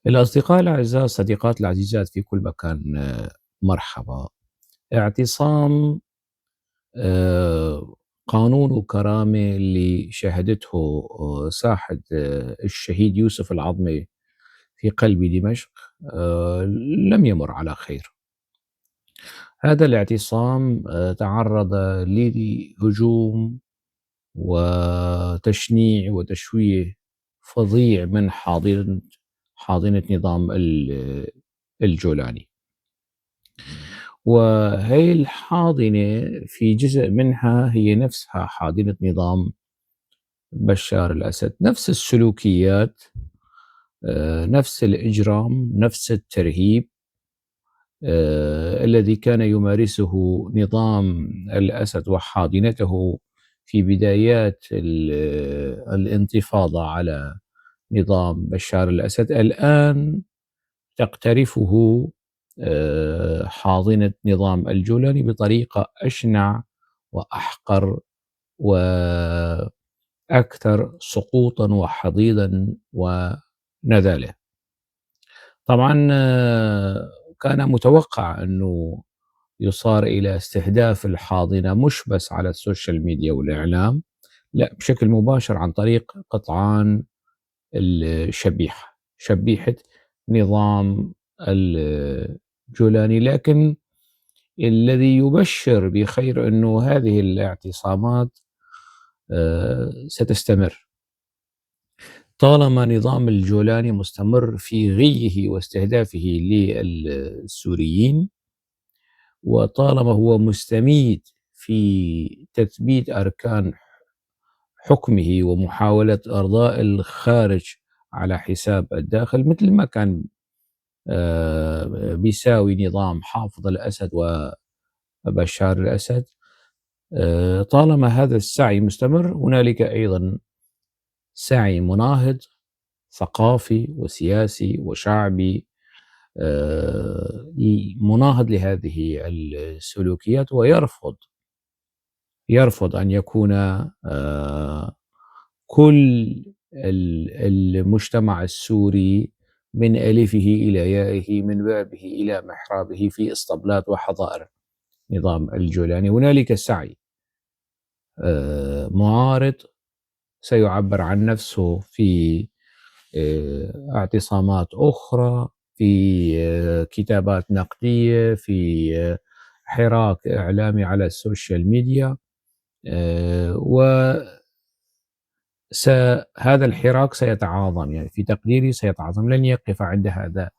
الأصدقاء الأعزاء، الصديقات العزيزات في كل مكان، مرحبا. اعتصام قانون وكرامة اللي شهدته ساحة الشهيد يوسف العظمي في قلب دمشق لم يمر على خير. هذا الاعتصام تعرض لهجوم وتشنيع وتشويه فظيع من حاضنة نظام الجولاني. وهي الحاضنة في جزء منها هي نفسها حاضنة نظام بشار الأسد، نفس السلوكيات، نفس الإجرام، نفس الترهيب الذي كان يمارسه نظام الأسد وحاضنته في بدايات الانتفاضة على نظام بشار الأسد، الآن تقترفه حاضنة نظام الجولاني بطريقة أشنع وأحقر وأكثر سقوطا وحضيضا ونذالة. طبعا كان متوقع أنه يصار إلى استهداف الحاضنة مش بس على السوشيال ميديا والإعلام، لا، بشكل مباشر عن طريق قطعان شبيحة نظام الجولاني. لكن الذي يبشر بخير أنه هذه الاعتصامات ستستمر طالما نظام الجولاني مستمر في غيه واستهدافه للسوريين، وطالما هو مستميت في تثبيت أركان حكمه ومحاولة إرضاء الخارج على حساب الداخل، مثل ما كان بيساوي نظام حافظ الأسد وبشار الأسد. طالما هذا السعي مستمر، هنالك أيضا سعي مناهض ثقافي وسياسي وشعبي مناهض لهذه السلوكيات، يرفض أن يكون كل المجتمع السوري من ألفه إلى يائه، من بابه إلى محرابه، في اسطبلات وحظائر نظام الجولاني. هنالك سعي معارض سيعبر عن نفسه في اعتصامات أخرى، في كتابات نقدية، في حراك إعلامي على السوشيال ميديا. وهذا الحراك سيتعاظم، يعني في تقديري سيتعاظم، لن يقف عند هذا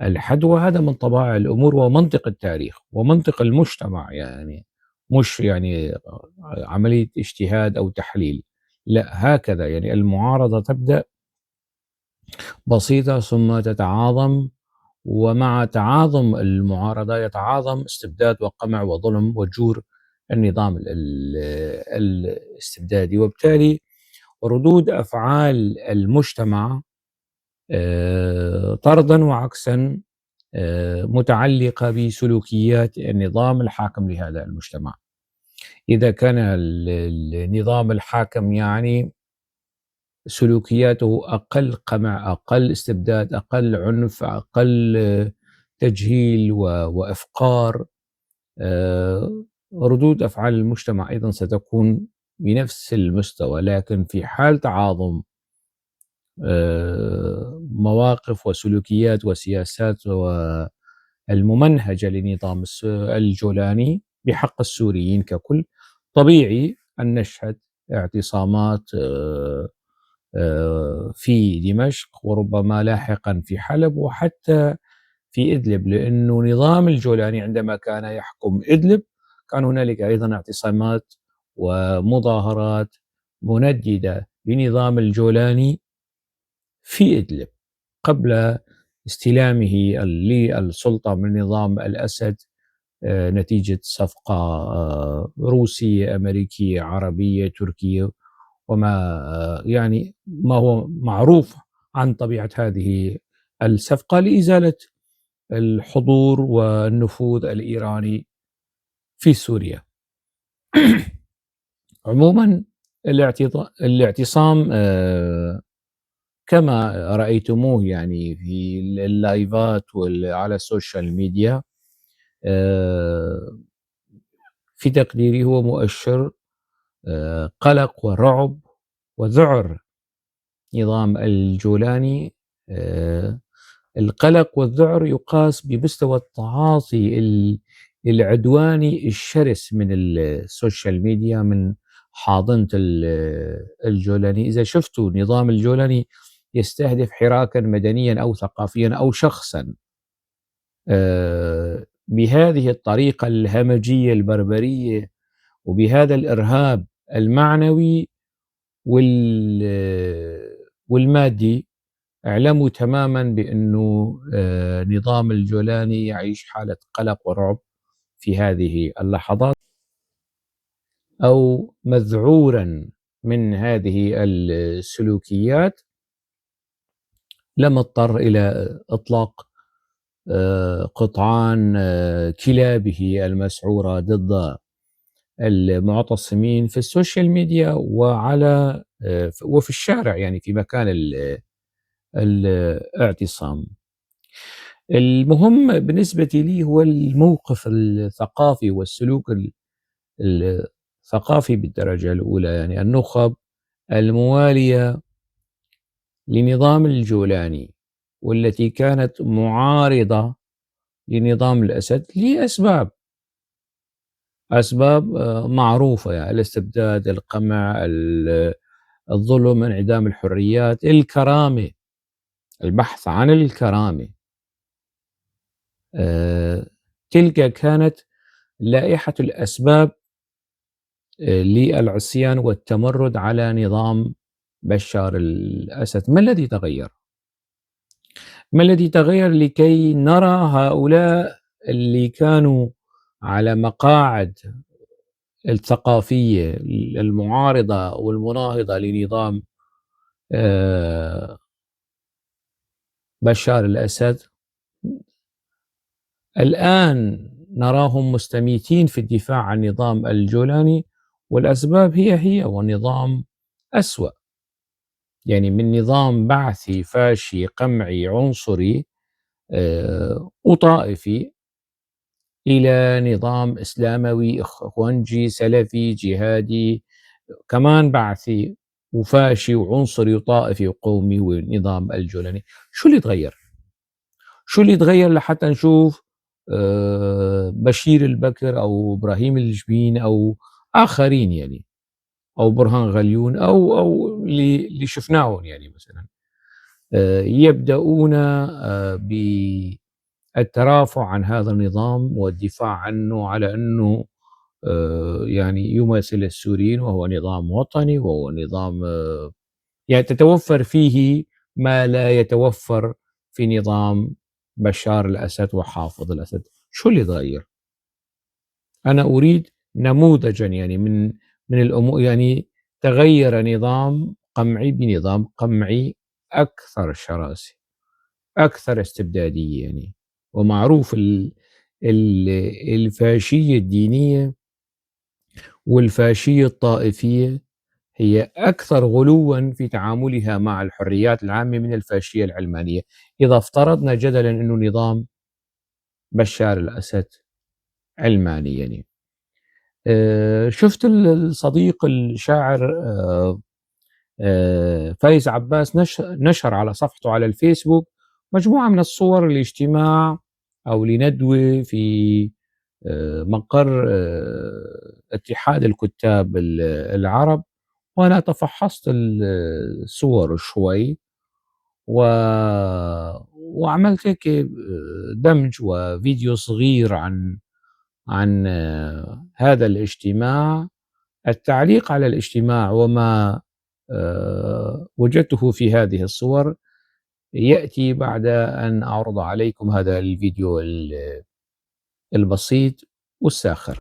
الحد. وهذا من طبائع الأمور ومنطق التاريخ ومنطق المجتمع، يعني مش يعني عملية اجتهاد أو تحليل، لا، هكذا يعني المعارضة تبدأ بسيطة ثم تتعاظم، ومع تعاظم المعارضة يتعاظم استبداد وقمع وظلم وجور النظام الاستبدادي. وبالتالي ردود أفعال المجتمع طردا وعكسا متعلقة بسلوكيات النظام الحاكم لهذا المجتمع. إذا كان النظام الحاكم يعني سلوكياته أقل قمع، أقل استبداد، أقل عنف، أقل تجهيل وإفقار، ردود أفعال المجتمع أيضا ستكون بنفس المستوى. لكن في حال تعاظم مواقف وسلوكيات وسياسات والممنهجة لنظام الجولاني بحق السوريين ككل، طبيعي أن نشهد اعتصامات في دمشق، وربما لاحقا في حلب، وحتى في إدلب، لأنه نظام الجولاني عندما كان يحكم إدلب كان هنالك أيضا اعتصامات ومظاهرات منددة بنظام الجولاني في إدلب قبل استلامه للسلطة من نظام الأسد نتيجة صفقة روسية أمريكية عربية تركية، وما يعني ما هو معروف عن طبيعة هذه الصفقة لإزالة الحضور والنفوذ الإيراني في سوريا. عموما الاعتصام كما رأيتموه يعني في اللايفات على السوشيال ميديا، في تقديري هو مؤشر قلق ورعب وذعر نظام الجولاني. القلق والذعر يقاس بمستوى التعاطي العدواني الشرس من السوشيال ميديا، من حاضنة الجولاني. إذا شفتوا نظام الجولاني يستهدف حراكا مدنيا أو ثقافيا أو شخصا بهذه الطريقة الهمجية البربرية وبهذا الإرهاب المعنوي والمادي، اعلموا تماما بأنه نظام الجولاني يعيش حالة قلق ورعب في هذه اللحظات، أو مذعورا من هذه السلوكيات. لم اضطر إلى إطلاق قطعان كلابه المسعورة ضد المعتصمين في السوشيال ميديا وفي الشارع، يعني في مكان الاعتصام. المهم بالنسبة لي هو الموقف الثقافي والسلوك الثقافي بالدرجة الأولى، يعني النخب الموالية لنظام الجولاني والتي كانت معارضة لنظام الأسد لأسباب معروفة، يعني الاستبداد، القمع، الظلم، انعدام الحريات، الكرامة، البحث عن الكرامة. تلك كانت لائحة الأسباب للعصيان والتمرد على نظام بشار الأسد. ما الذي تغير؟ ما الذي تغير لكي نرى هؤلاء اللي كانوا على مقاعد الثقافية المعارضة والمناهضة لنظام بشار الأسد، الآن نراهم مستميتين في الدفاع عن نظام الجولاني، والأسباب هي ونظام أسوأ، يعني من نظام بعثي فاشي قمعي عنصري وطائفي إلى نظام إسلاموي إخوانجي سلفي جهادي كمان بعثي وفاشي وعنصري وطائفي وقومي ونظام الجولاني. شو اللي تغير؟ شو اللي تغير لحتى نشوف بشير البكر أو إبراهيم الجبين أو آخرين، يعني أو برهان غليون أو اللي شفناهم، يعني مثلا يبدأون بالترافع عن هذا النظام والدفاع عنه على أنه يعني يمثل السوريين، وهو نظام وطني، وهو نظام يعني تتوفر فيه ما لا يتوفر في نظام بشار الأسد وحافظ الأسد. شو اللي تغير؟ أنا أريد نموذجا يعني من الأمور، يعني تغير نظام قمعي بنظام قمعي أكثر شراسة، أكثر استبدادية، يعني ومعروف الفاشية الدينية والفاشية الطائفية هي أكثر غلوا في تعاملها مع الحريات العامة من الفاشية العلمانية. إذا افترضنا جدلا أنه نظام بشار الأسد علماني، يعني شفت الصديق الشاعر فايز عباس نشر على صفحته على الفيسبوك مجموعة من الصور لاجتماع أو لندوة في مقر اتحاد الكتاب العرب، وأنا تفحصت الصور شوي وعملت هيك دمج وفيديو صغير عن هذا الاجتماع. التعليق على الاجتماع وما وجدته في هذه الصور يأتي بعد أن أعرض عليكم هذا الفيديو البسيط والساخر.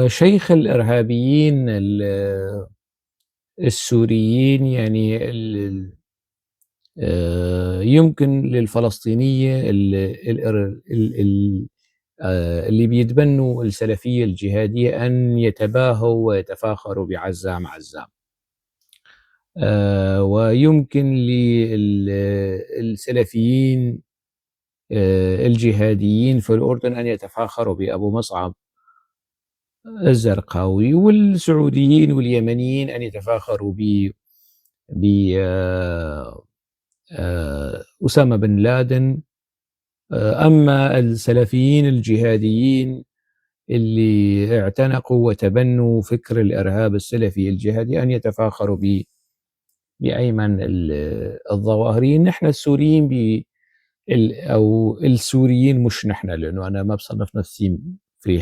شيخ الإرهابيين السوريين يعني يمكن للفلسطينية اللي بيتبنوا السلفية الجهادية أن يتباهوا ويتفاخروا بعزام عزام. ويمكن للسلفيين الجهاديين في الأردن أن يتفاخروا بأبو مصعب الزرقاوي، والسعوديين واليمنيين أن يتفاخروا ب أسامة بن لادن. أما السلفيين الجهاديين اللي اعتنقوا وتبنوا فكر الإرهاب السلفي الجهادي أن يتفاخروا بأيمن الظواهري. نحن السوريين أو السوريين، مش نحن لأنه أنا ما بصنف نفسي في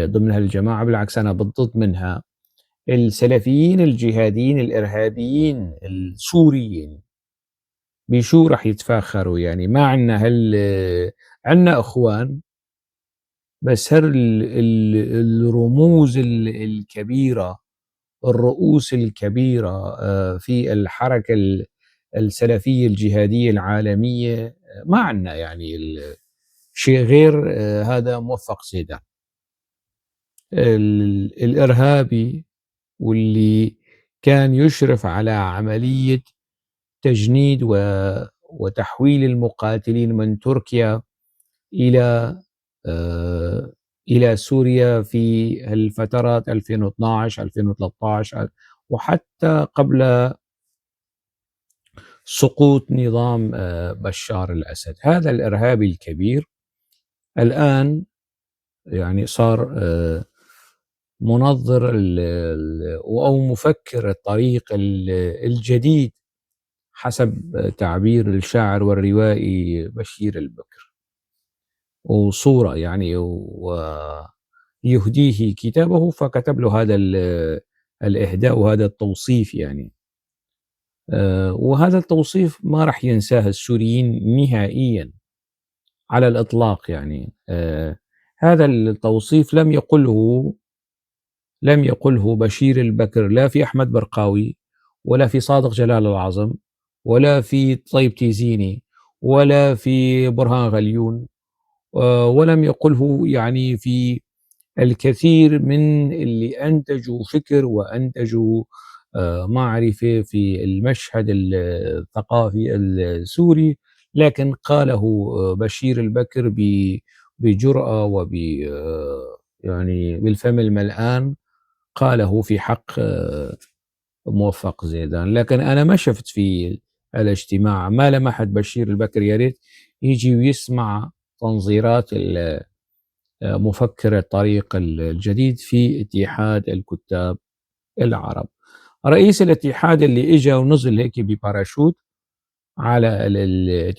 ضمن هالجماعة، بالعكس أنا بالضد منها. السلفيين الجهاديين الإرهابيين السوريين بشو رح يتفاخروا؟ يعني ما عنا عنا أخوان، بس الرموز الكبيرة، الرؤوس الكبيرة في الحركة السلفية الجهادية العالمية ما عنا، يعني شيء غير هذا موفق زيدان الإرهابي، واللي كان يشرف على عملية تجنيد وتحويل المقاتلين من تركيا إلى إلى سوريا في الفترات 2012 2013 وحتى قبل سقوط نظام بشار الأسد. هذا الإرهابي الكبير الآن يعني صار منظر أو مفكر الطريق الجديد حسب تعبير الشاعر والروائي بشير البكر، وصورة يعني ويهديه كتابه، فكتب له هذا الإهداء وهذا التوصيف يعني. وهذا التوصيف ما رح ينساه السوريين نهائيا على الإطلاق يعني. هذا التوصيف لم يقله بشير البكر لا في أحمد برقاوي، ولا في صادق جلال العظم، ولا في طيب تيزيني، ولا في برهان غليون، ولم يقله يعني في الكثير من اللي أنتجوا فكر وأنتجوا معرفة في المشهد الثقافي السوري، لكن قاله بشير البكر بجرأة يعني بالفم الملآن، قاله في حق موفق زيدان. لكن أنا ما شفت في الاجتماع، ما لمحت بشير البكر. يا ريت يجي ويسمع تنظيرات مفكر الطريق الجديد في اتحاد الكتاب العرب. رئيس الاتحاد اللي اجى ونزل هيك بباراشوت على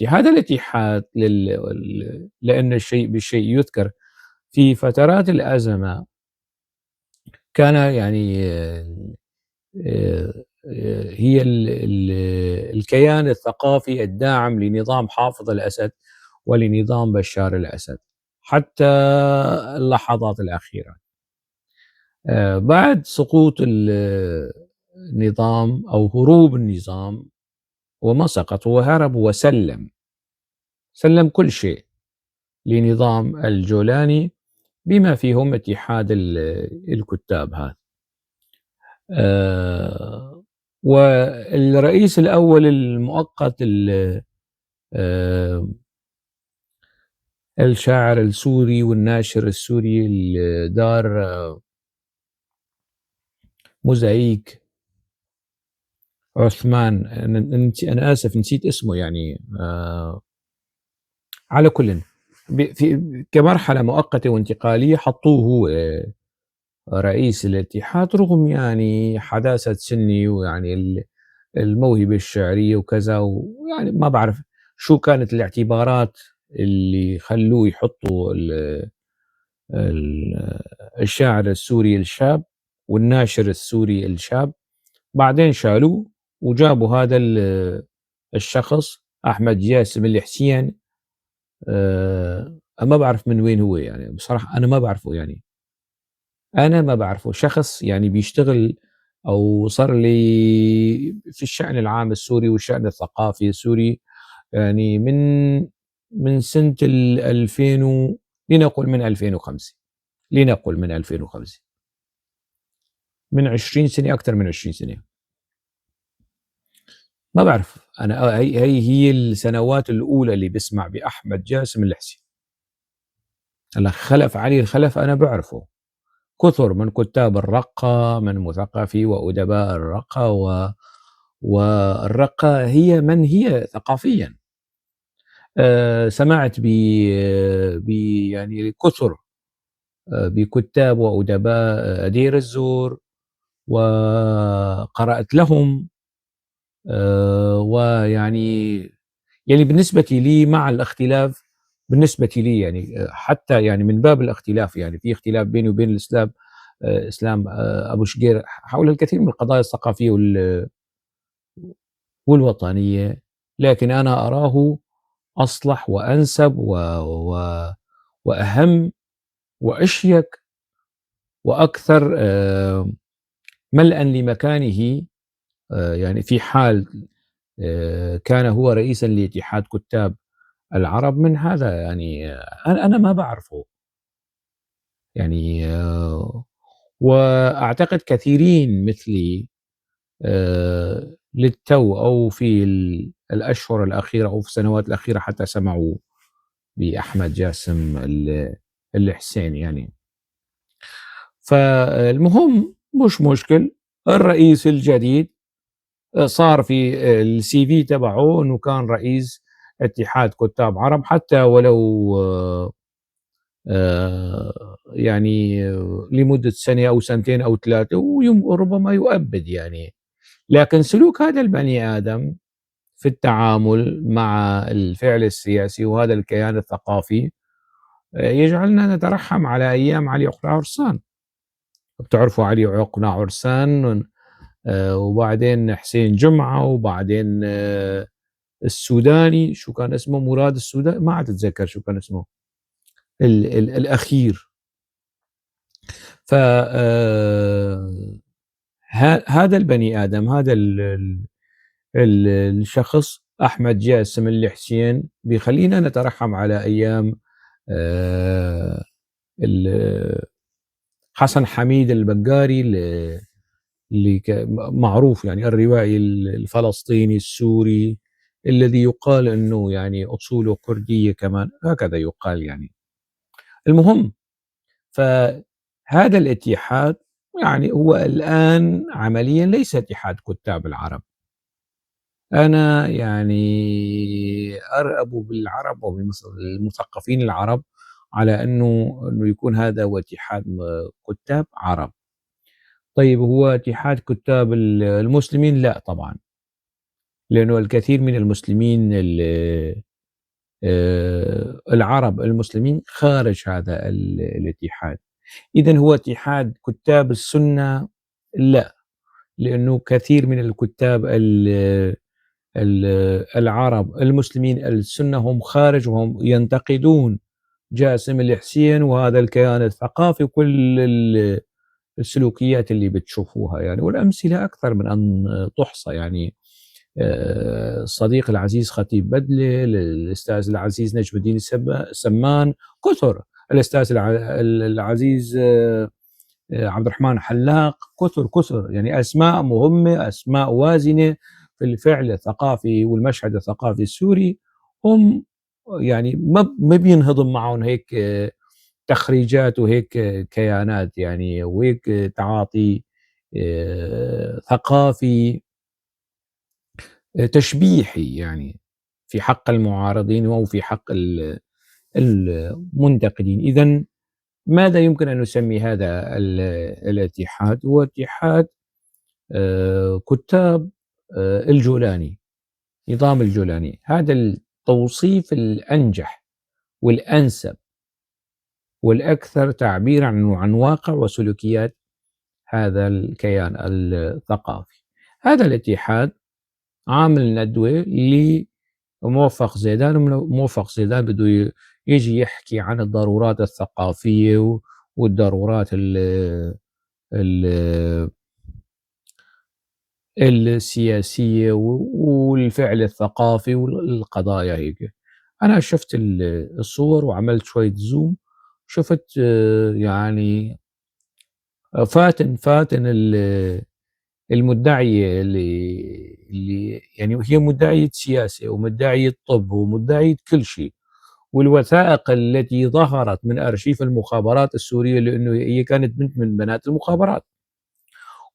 الاتحاد لأن الشيء بالشيء يذكر في فترات الأزمة، كان يعني هي الكيان الثقافي الداعم لنظام حافظ الأسد ولنظام بشار الأسد حتى اللحظات الأخيرة. بعد سقوط النظام أو هروب النظام، وما سقط، هو هرب وسلم كل شيء لنظام الجولاني بما فيهم اتحاد الكتاب هذا. والرئيس الأول المؤقت الشاعر السوري والناشر السوري دار موزايك عثمان، أنا آسف نسيت اسمه يعني. على كل في كمرحلة مؤقتة وانتقالية حطوه هو رئيس الاتحاد، رغم يعني حداثة سني ويعني الموهبة الشعرية وكذا، ويعني ما بعرف شو كانت الاعتبارات اللي خلوه يحطوا الشاعر السوري الشاب والناشر السوري الشاب. بعدين شالوه وجابوا هذا الشخص أحمد جاسم الحسين ما باعرف من وين هو يعني، بصراحة أنا ما باعرفه يعني، أنا ما باعرفه، شخص يعني بيشتغل أو صار لي في الشأن العام السوري والشأن الثقافي السوري يعني من سنة 2000 لنقل من 2005، لنقل من 2005، من 20 سنة، أكثر من 20 سنة. ما باعرف أنا، هي السنوات الأولى اللي باسمع بأحمد جاسم الحسي. هلأ خلف علي الخلف أنا باعرفه، كثر من كتاب الرقة، من مثقفي وأدباء الرقة والرقة هي من هي ثقافيًا. سمعت يعني كثر بكتاب وأدباء دير الزور، وقرأت لهم، ويعني بالنسبة لي مع الاختلاف، بالنسبة لي يعني حتى يعني من باب الاختلاف، يعني في اختلاف بيني وبين الإسلام، إسلام أبو شقير حول الكثير من القضايا الثقافية والوطنية، لكن أنا أراه أصلح وأنسب وأهم وأشيك وأكثر ملءًا لمكانه، يعني في حال كان هو رئيسًا لاتحاد كتاب العرب من هذا يعني، أنا ما باعرفه يعني، وأعتقد كثيرين مثلي للتو أو في الأشهر الأخيرة أو في السنوات الأخيرة حتى سمعوا بأحمد جاسم الحسين يعني. فالمهم مش مشكل، الرئيس الجديد صار في الCV تبعه إنه كان رئيس اتحاد كتاب عرب، حتى ولو يعني لمدة سنة أو سنتين أو 3 وربما يؤبد يعني، لكن سلوك هذا البني آدم في التعامل مع الفعل السياسي وهذا الكيان الثقافي يجعلنا نترحم على أيام علي عقناع عرسان. بتعرفوا علي عقناع عرسان، وبعدين حسين جمعة، وبعدين السوداني شو كان اسمه، مراد السوداني، ما عاد أتذكر شو كان اسمه ال الأخير. ف هذا البني آدم، هذا الشخص أحمد جاسم الحسين بيخلّينا نترحم على أيام آآ ال حسن حميد البقاري، اللي معروف يعني الروائي الفلسطيني السوري، الذي يقال إنه يعني أصوله كردية كمان، هكذا يقال يعني. المهم، فهذا الاتحاد يعني هو الآن عمليًا ليس اتحاد كتاب العرب. أنا يعني أرأب بالعرب المثقفين العرب على إنه يكون هذا هو اتحاد كتاب عرب. طيب هو اتحاد كتاب المسلمين؟ لأ طبعًا، لأنه الكثير من المسلمين العرب المسلمين خارج هذا الاتحاد. إذًا هو اتحاد كتاب السنة؟ لأ، لأنه كثير من الكتاب ال العرب المسلمين السنة هم خارج، وهم ينتقدون جاسم الحسين وهذا الكيان الثقافي وكل السلوكيات اللي بتشوفوها يعني، والأمثلة أكثر من أن تحصى يعني. الصديق العزيز خطيب بدلة، الأستاذ العزيز نجم الدين سمان، كثر، الأستاذ العزيز عبد الرحمن حلاق، كثر يعني، أسماء مهمة، أسماء وازنة في الفعل الثقافي والمشهد الثقافي السوري. هم يعني ما بينهضم معهم هيك تخريجات وهيك كيانات يعني، وهيك تعاطي ثقافي تشبيحي يعني في حق المعارضين أو في حق المنتقدين. إذا ماذا يمكن أن نسمي هذا الاتحاد؟ هو اتحاد كتاب الجولاني، نظام الجولاني، هذا التوصيف الأنجح والأنسب والأكثر تعبيرًا عن واقع وسلوكيات هذا الكيان الثقافي. هذا الاتحاد عامل ندوة لموفق زيدان، وموفق زيدان بده يجي يحكي عن الضرورات الثقافية والضرورات ال السياسية والفعل الثقافي والقضايا هيك. أنا شُفت الصور وعملت شوية zoom، شُفت يعني فاتن المدعية اللي يعني هي مدعية سياسة ومدعية طب ومدعية كل شيء، والوثائق التي ظهرت من أرشيف المخابرات السورية، لأنه هي كانت بنت من بنات المخابرات.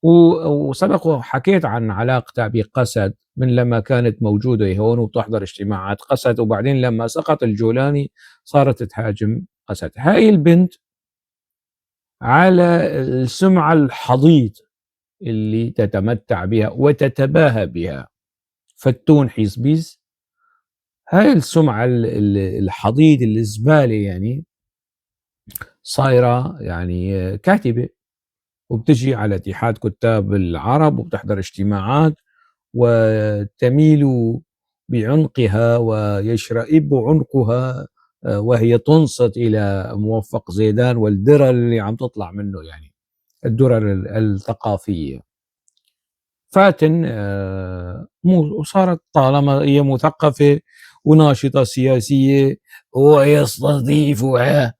وسبق وحكيت عن علاقتها بقسد من لما كانت موجودة هون وتحضر اجتماعات قسد، وبعدين لما سقط الجولاني صارت تهاجم قسد. هاي البنت على السمعة الحضيض اللي تتمتع بها وتتباهى بها فتون حزبيز، هاي السمعة الحضيض الزبالة يعني صايرة يعني كاتبة، وبتجي على اتحاد كتاب العرب وبتحضر اجتماعات وتميل بعنقها ويشرئب عنقها وهي تنصت إلى موفق زيدان والدرر اللي عم تطلع منه، يعني الدرر الثقافية. فاتن وصارت طالما هي مثقفة وناشطة سياسية ويستضيفها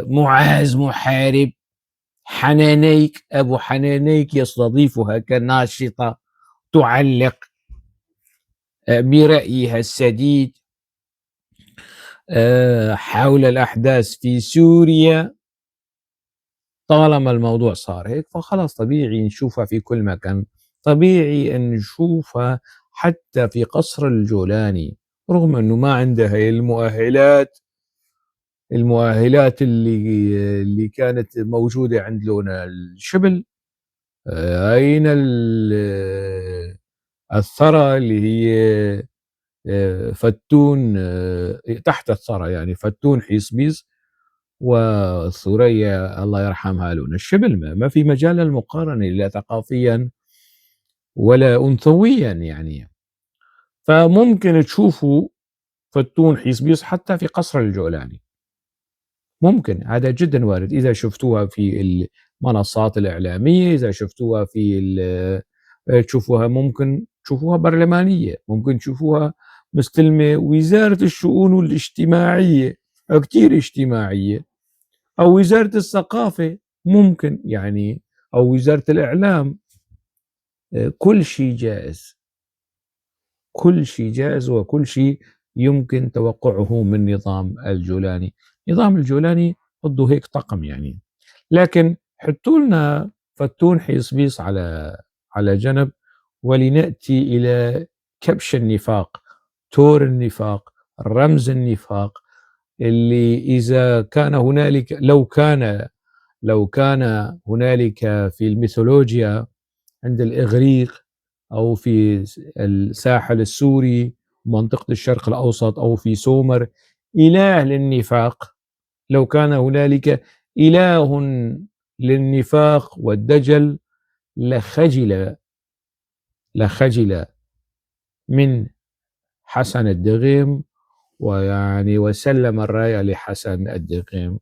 معاذ محارب حنانيك أبو حنانيك يستضيفها كناشطة تعلق برأيها السديد حول الأحداث في سوريا. طالما الموضوع صار هيك فخلاص طبيعي نشوفها في كل مكان، طبيعي أن نشوفها حتى في قصر الجولاني، رغم أنه ما عندها هي المؤهلات اللي كانت موجودة عند لونا الشبل. أين الثرى اللي هي فتون تحت الثرى، يعني فتون حيصبيز وثريا الله يرحمها لون الشبل، ما في مجال للمقارنة لا ثقافيا ولا أنثويا يعني. فممكن تشوفوا فتون حيصبيز حتى في قصر الجولاني، ممكن، هذا جدا وارد. إذا شفتوها في المنصات الإعلامية، إذا شفتوها تشوفوها، ممكن تشوفوها برلمانية، ممكن تشوفوها مستلمة وزارة الشؤون الاجتماعية، كتير اجتماعية، أو وزارة الثقافة ممكن يعني، أو وزارة الإعلام. كل شيء جائز، كل شيء جائز وكل شيء يمكن توقعه من نظام الجولاني. نظام الجولاني بده هيك طقم يعني. لكن حطوا لنا فتون حيصبيص على جنب، ولنأتي إلى كبش النفاق، تور النفاق، رمز النفاق، اللي إذا كان هنالك لو كان هنالك في الميثولوجيا عند الإغريق أو في الساحل السوري منطقة الشرق الأوسط أو في سومر إله للنفاق، لو كان هنالك إله للنفاق والدجل لخجل من حسن الدغيم، ويعني وسلم الراية لحسن الدغيم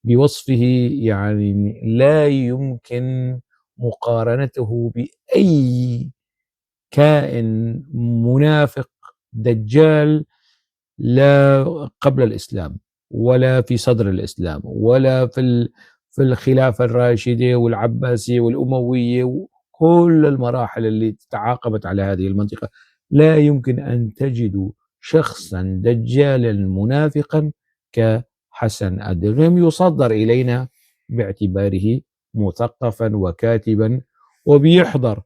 بوصفه، يعني لا يمكن مقارنته بأي كائن منافق دجال، لا قبل الإسلام ولا في صدر الإسلام ولا في الخلافة الراشدة والعباسية والأموية وكل المراحل اللي تعاقبت على هذه المنطقة. لا يمكن أن تجدوا شخصا دجالا منافقا كحسن الدغيم، يصدر إلينا باعتباره مثقفا وكاتبا وبيحضر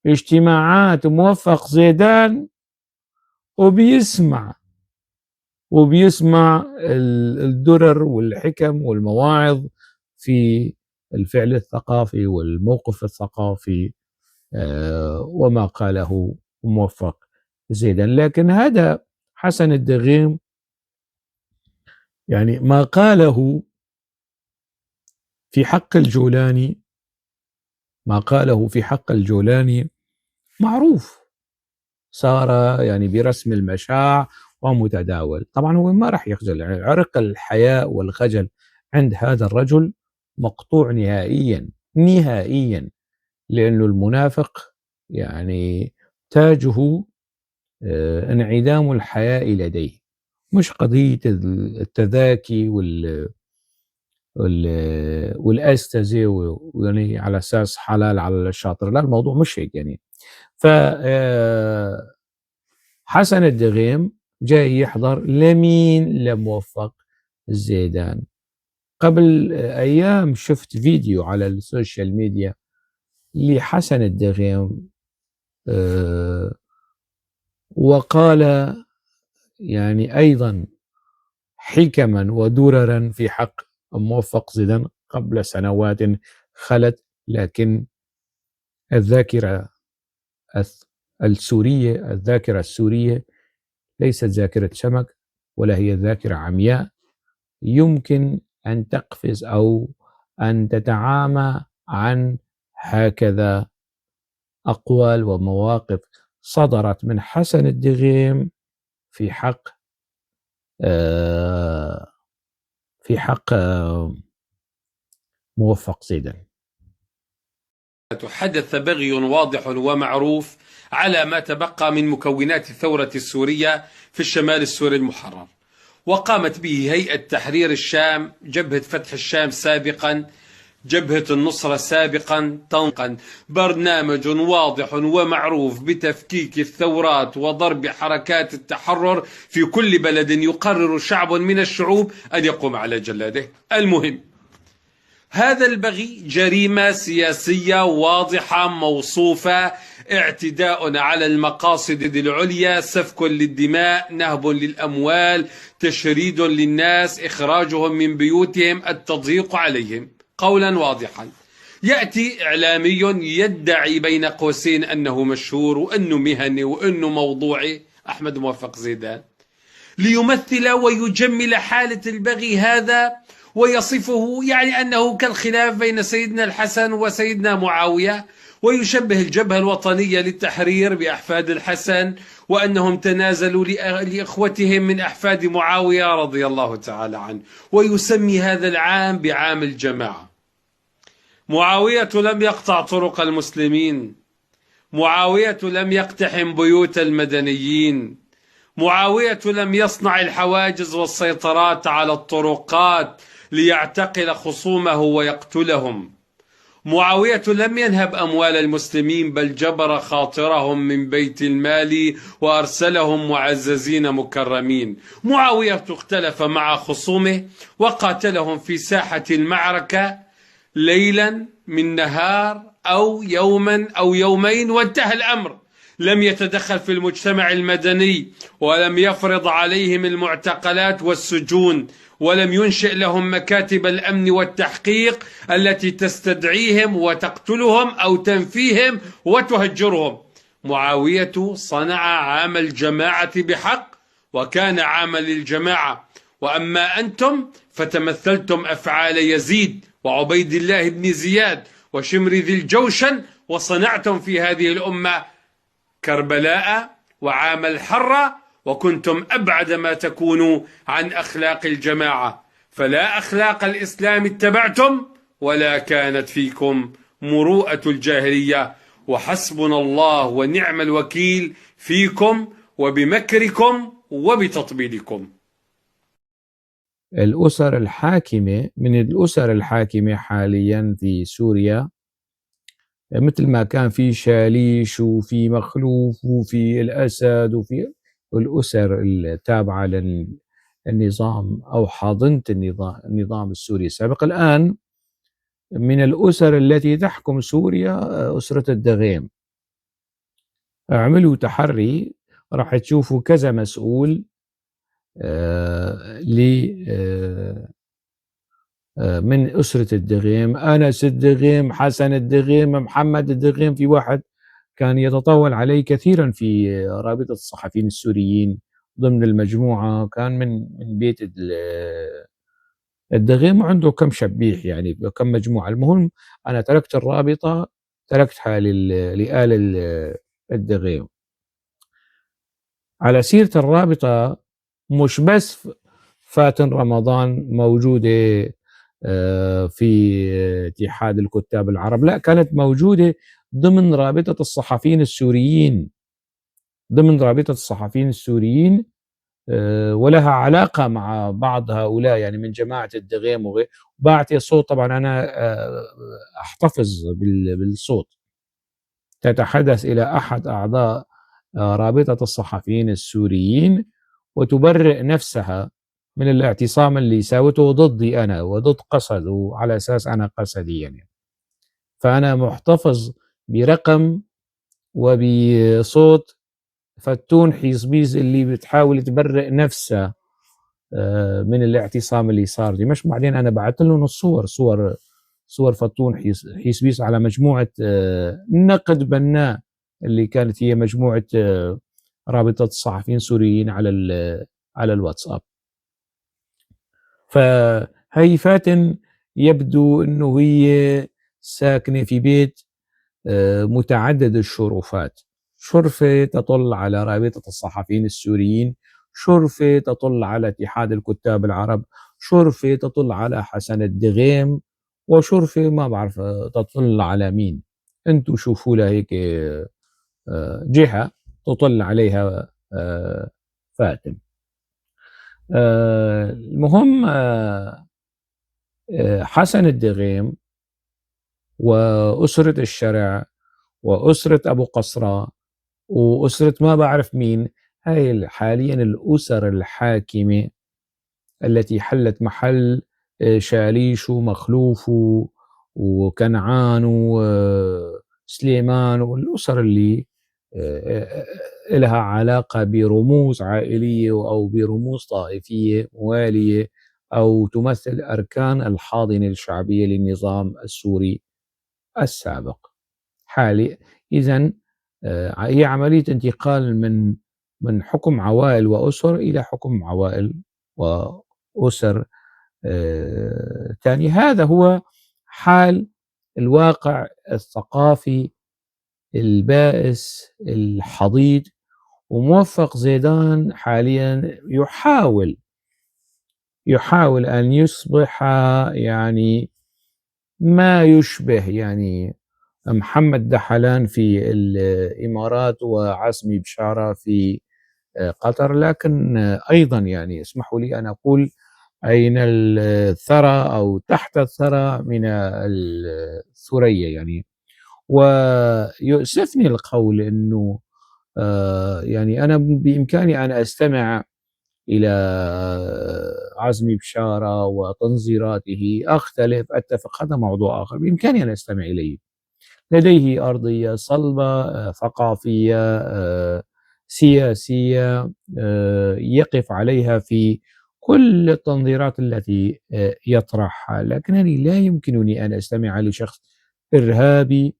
اجتماعات موفق زيدان وبيسمع الدرر والحكم والمواعظ في الفعل الثقافي والموقف الثقافي وما قاله موفق زيدان. لكن هذا حسن الدغيم يعني ما قاله في حق الجولاني، ما قاله في حق الجولاني معروف، صار يعني برسم المشاع ومتداول. طبعا هو ما راح يخجل، يعني عرق الحياء والخجل عند هذا الرجل مقطوع نهائيا نهائيا، لأنه المنافق يعني تاجه انعدام الحياء لديه، مش قضية التذاكي والاستزي ويعني على اساس حلال على الشاطر، لا الموضوع مش هيك يعني. ف حسن الدغيم جاي يحضر لمين؟ لموفق الزيدان. قبل ايام شفت فيديو على السوشيال ميديا لحسن الدغيم، وقال يعني ايضا حكما ودررا في حق موفق زيدان قبل سنوات خلت، لكن الذاكرة السورية، الذاكرة السورية ليست ذاكرة سمك، ولا هي ذاكرة عمياء يمكن أن تقفز أو أن تتعامى عن هكذا أقوال ومواقف صدرت من حسن الدغيم في حق موفق زيدان. حدث بغي واضح ومعروف على ما تبقى من مكونات الثورة السورية في الشمال السوري المحرر، وقامت به هيئة تحرير الشام، جبهة فتح الشام سابقا، جبهة النصرة سابقا، تنقا برنامج واضح ومعروف بتفكيك الثورات وضرب حركات التحرر في كل بلد يقرر شعب من الشعوب أن يقوم على جلاده. المهم، هذا البغي جريمة سياسية واضحة موصوفة، اعتداء على المقاصد العليا، سفك للدماء، نهب للأموال، تشريد للناس، إخراجهم من بيوتهم، التضييق عليهم. قولا واضحا، يأتي إعلامي يدعي بين قوسين أنه مشهور وأنه مهني وأنه موضوعي، أحمد موفق زيدان، ليمثل ويجمل حالة البغي هذا ويصفه يعني أنه كالخلاف بين سيدنا الحسن وسيدنا معاوية، ويشبه الجبهة الوطنية للتحرير بأحفاد الحسن، وأنهم تنازلوا لإخوتهم من أحفاد معاوية رضي الله تعالى عنه، ويسمي هذا العام بعام الجماعة. معاوية لم يقطع طرق المسلمين، معاوية لم يقتحم بيوت المدنيين، معاوية لم يصنع الحواجز والسيطرات على الطرقات ليعتقل خصومه ويقتلهم. معاوية لم ينهب أموال المسلمين، بل جبر خاطرهم من بيت المال وأرسلهم معززين مكرمين. معاوية اختلف مع خصومه وقاتلهم في ساحة المعركة ليلا من نهار أو يوما أو يومين وانتهى الأمر. لم يتدخل في المجتمع المدني، ولم يفرض عليهم المعتقلات والسجون، ولم ينشئ لهم مكاتب الأمن والتحقيق التي تستدعيهم وتقتلهم أو تنفيهم وتهجرهم. معاوية صنع عام الجماعة بحق، وكان عاما للجماعة. وأما أنتم فتمثلتم أفعال يزيد وعبيد الله بن زياد وشمر ذي الجوشن، وصنعتم في هذه الأمة كربلاء وعام الحرة، وكنتم أبعد ما تكونوا عن أخلاق الجماعة، فلا أخلاق الإسلام اتبعتم، ولا كانت فيكم مروءة الجاهلية. وحسبنا الله ونعم الوكيل فيكم وبمكركم وبتطبيلكم. الأسر الحاكمة، من الأسر الحاكمة حاليا في سوريا، مثل ما كان في شاليش وفي مخلوف وفي الأسد وفي الأسر التابعة للنظام أو حاضنة النظام السوري السابق، الآن من الأسر التي تحكم سوريا أسرة الدغيم. اعملوا تحري راح تشوفوا كذا مسؤول من أسرة الدغيم، أنس الدغيم، حسن الدغيم، محمد الدغيم. في واحد كان يتطاول علي كثيرا في رابطة الصحفيين السوريين ضمن المجموعة، كان من بيت الدغيم، وعنده كم شبيح يعني كم مجموعة. المهم أنا تركت الرابطة، تركتها لآل الدغيم. على سيرة الرابطة، مش بس فاتن رمضان موجودة في اتحاد الكتاب العرب، لا، كانت موجودة ضمن رابطة الصحفيين السوريين، ضمن رابطة الصحفيين السوريين، ولها علاقة مع بعض هؤلاء يعني من جماعة الدغيم وغير. بعطي صوت طبعا، أنا أحتفظ بالصوت. تتحدث إلى أحد أعضاء رابطة الصحفيين السوريين وتبرئ نفسها من الاعتصام اللي ساوته ضدي أنا وضد قسد، وعلى أساس أنا قسدي يعني. فأنا محتفظ برقم وبصوت فتون حيصبيز اللي بتحاول تبرئ نفسها من الاعتصام اللي صار دي. مش بعدين أنا بعت لهم الصور، صور فتون حيصبيز على مجموعة نقد بناء اللي كانت هي مجموعة رابطة الصحفيين السوريين على الواتساب. فهي فاتن يبدو أنه هي ساكنة في بيت متعدد الشرفات، شرفة تطل على رابطة الصحفيين السوريين، شرفة تطل على اتحاد الكتاب العرب، شرفة تطل على حسن الدغيم، وشرفة ما بعرف تطل على مين. انتوا شوفوا لها هيك جهة تطل عليها فاتن. المهم حسن الدغيم وأسرة الشرع وأسرة أبو قصرة وأسرة ما بعرف مين، هاي حاليا الأسر الحاكمة التي حلت محل شاليش ومخلوف وكنعان وسليمان والأسر اللي لها علاقة برموز عائلية أو برموز طائفية موالية أو تمثل أركان الحاضنة الشعبية للنظام السوري السابق حالي. إذن هي عملية انتقال من حكم عوائل وأسر إلى حكم عوائل وأسر ثانية. هذا هو حال الواقع الثقافي البائس الحضيض. وموفق زيدان حاليا يحاول أن يصبح يعني ما يشبه يعني محمد دحلان في الإمارات وعزمي بشارة في قطر. لكن أيضا يعني اسمحوا لي أن أقول أين الثرى أو تحت الثرى من الثريا يعني. ويؤسفني القول أنه يعني أنا بإمكاني أن أستمع إلى عزمي بشارة وتنظيراته، أختلف أتفق، هذا موضوع آخر، بإمكاني أن أستمع إليه. لديه أرضية صلبة ثقافية سياسية يقف عليها في كل التنظيرات التي يطرحها. لكنني لا يمكنني أن أستمع لشخص إرهابي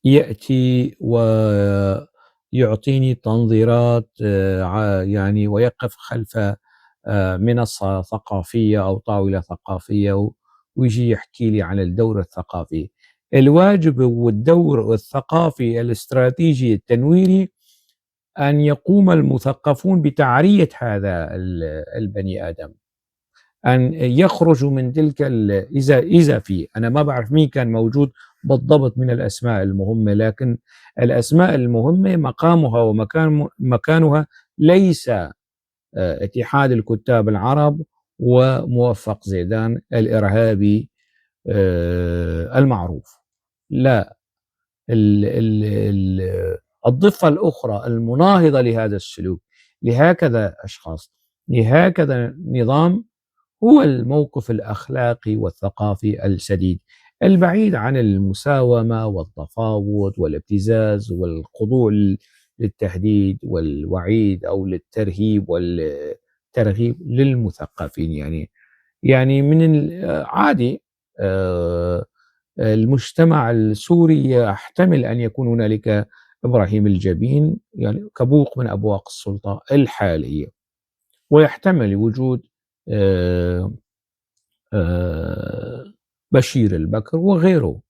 يأتي ويعطيني تنظيرات يعني ويقف خلف منصة ثقافية أو طاولة ثقافية ويجي يحكي لي عن الدور الثقافي. الواجب والدور الثقافي الاستراتيجي التنويري أن يقوم المثقفون بتعرية هذا البني آدم، أن يخرجوا من تلك إذا في، أنا ما بعرف مين كان موجود بالضبط من الأسماء المهمة، لكن الأسماء المهمة مقامها ومكانها ليس اتحاد الكتاب العرب وموفق زيدان الإرهابي المعروف. لا، الضفة الأخرى المناهضة لهذا السلوك، لهكذا أشخاص، لهكذا نظام، هو الموقف الأخلاقي والثقافي السديد البعيد عن المساومة والتفاوض والابتزاز والخضوع للتهديد والوعيد أو للترهيب والترغيب للمثقفين. يعني من العادي المجتمع السوري يحتمل أن يكون هنالك إبراهيم الجبين يعني كبوق من أبواق السلطة الحالية، ويحتمل وجود بشير البكر وغيره.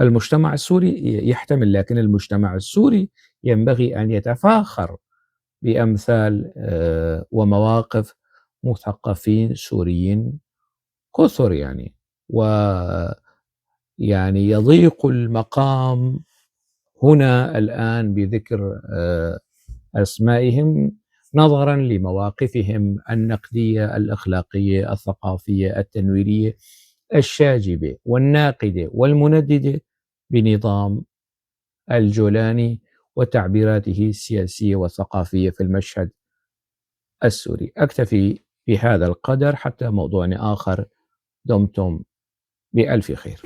المجتمع السوري يحتمل، لكن المجتمع السوري ينبغي أن يتفاخر بأمثال ومواقف مثقفين سوريين كثر يعني، ويعني يضيق المقام هنا الآن بذكر أسمائهم نظرا لمواقفهم النقدية الأخلاقية الثقافية التنويرية الشاجبة والناقدة والمنددة بنظام الجولاني وتعبيراته السياسية والثقافية في المشهد السوري. أكتفي بهذا القدر حتى موضوع آخر. دمتم بألف خير.